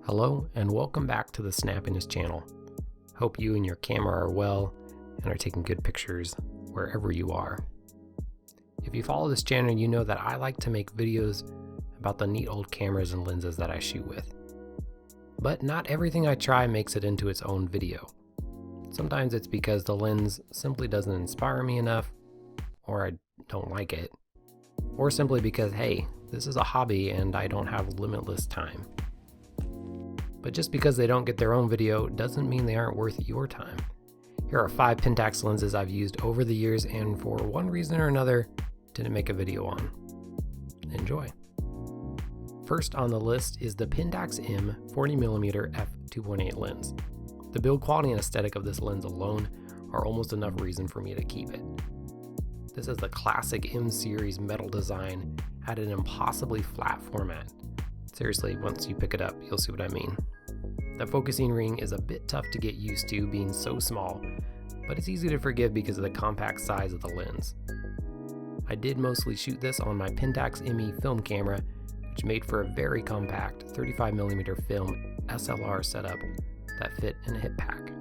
Hello and welcome back to the Snappiness channel. Hope you and your camera are well and are taking good pictures wherever you are. If you follow this channel, you know that I like to make videos about the neat old cameras and lenses that I shoot with. But not everything I try makes it into its own video. Sometimes it's because the lens simply doesn't inspire me enough, or I don't like it, or simply because, hey, this is a hobby and I don't have limitless time. But just because they don't get their own video doesn't mean they aren't worth your time. Here are 5 Pentax lenses I've used over the years and for one reason or another didn't make a video on. Enjoy. First on the list is the Pentax M 40mm f2.8 lens. The build quality and aesthetic of this lens alone are almost enough reason for me to keep it. This is the classic M series metal design at an impossibly flat format. Seriously, once you pick it up, you'll see what I mean. The focusing ring is a bit tough to get used to being so small, but it's easy to forgive because of the compact size of the lens. I did mostly shoot this on my Pentax ME film camera, which made for a very compact 35mm film SLR setup that fit in a hip pack.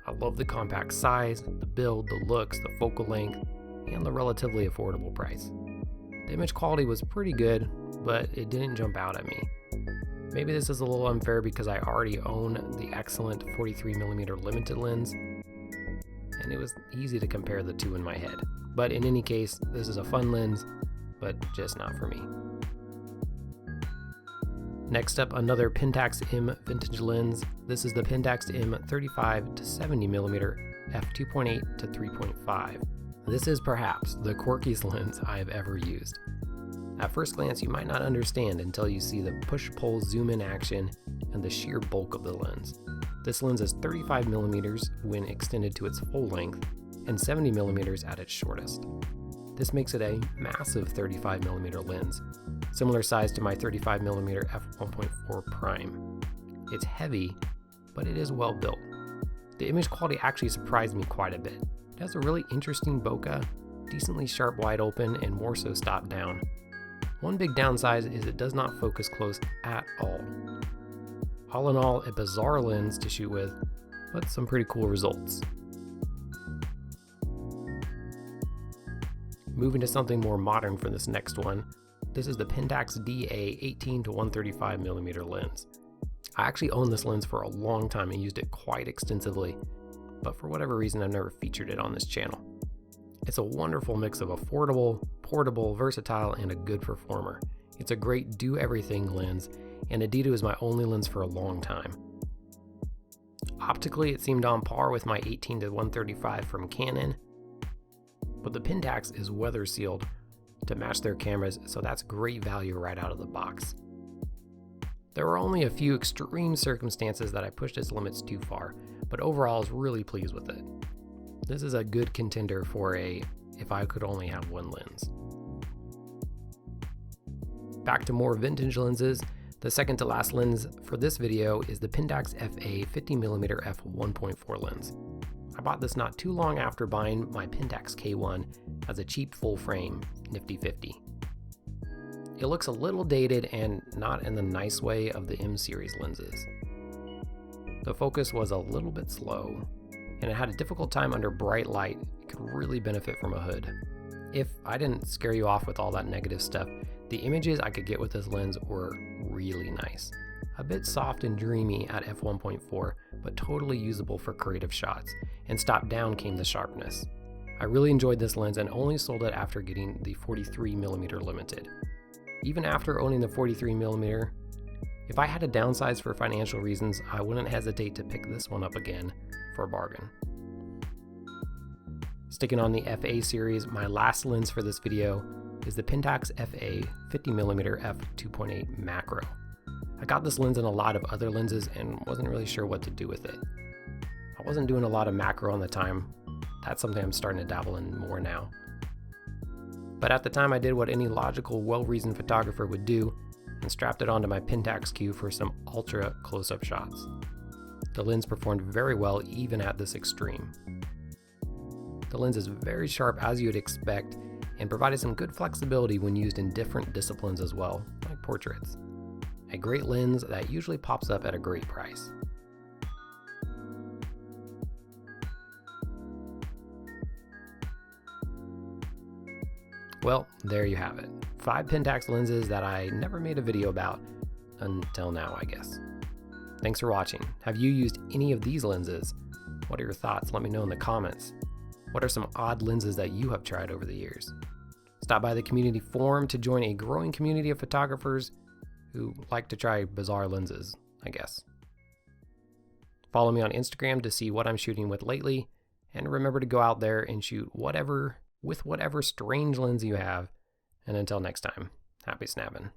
I love the compact size, the build, the looks, the focal length, and the relatively affordable price. The image quality was pretty good, but it didn't jump out at me. Maybe this is a little unfair because I already own the excellent 43mm limited lens, and it was easy to compare the two in my head. But in any case, this is a fun lens, but just not for me. Next up, another Pentax M Vintage lens. This is the Pentax M 35 to 70mm f2.8 to 3.5. This is perhaps the quirkiest lens I have ever used. At first glance, you might not understand until you see the push-pull zoom-in action and the sheer bulk of the lens. This lens is 35mm when extended to its full length and 70mm at its shortest. This makes it a massive 35mm lens, similar size to my 35mm f1.4 prime. It's heavy, but it is well built. The image quality actually surprised me quite a bit. It has a really interesting bokeh, decently sharp wide open, and more so stop down. One big downside is it does not focus close at all. All in all, a bizarre lens to shoot with, but some pretty cool results. Moving to something more modern for this next one, this is the Pentax D 18 to 135mm lens. I actually owned this lens for a long time and used it quite extensively, but for whatever reason I've never featured it on this channel. It's a wonderful mix of affordable, portable, versatile, and a good performer. It's a great do-everything lens, and a D2 is my only lens for a long time. Optically, it seemed on par with my 18 to 135 from Canon, but the Pentax is weather sealed to match their cameras, so that's great value right out of the box. There were only a few extreme circumstances that I pushed its limits too far, but overall I was really pleased with it. This is a good contender for a if I could only have one lens. Back to more vintage lenses, the second to last lens for this video is the Pentax F50mm f1.4 lens. I bought this not too long after buying my Pentax K1 as a cheap full frame nifty 50. It looks a little dated and not in the nice way of the M series lenses. The focus was a little bit slow, and it had a difficult time under bright light. It could really benefit from a hood. If I didn't scare you off with all that negative stuff, the images I could get with this lens were really nice. A bit soft and dreamy at f1.4, but totally usable for creative shots, and stop down came the sharpness. I really enjoyed this lens and only sold it after getting the 43mm limited. Even after owning the 43mm, if I had to downsize for financial reasons, I wouldn't hesitate to pick this one up again for a bargain. Sticking on the FA series, my last lens for this video is the Pentax FA50mm f2.8 Macro. I got this lens in a lot of other lenses and wasn't really sure what to do with it. I wasn't doing a lot of macro on the time. That's something I'm starting to dabble in more now. But at the time I did what any logical, well-reasoned photographer would do and strapped it onto my Pentax Q for some ultra close-up shots. The lens performed very well even at this extreme. The lens is very sharp as you'd expect and provided some good flexibility when used in different disciplines as well, like portraits. a great lens that usually pops up at a great price. Well, there you have it. 5 Pentax lenses that I never made a video about until now, I guess. Thanks for watching. Have you used any of these lenses? What are your thoughts? Let me know in the comments. What are some odd lenses that you have tried over the years? Stop by the community forum to join a growing community of photographers who like to try bizarre lenses, I guess. Follow me on Instagram to see what I'm shooting with lately, and remember to go out there and shoot whatever strange lens you have. And until next time, happy snapping.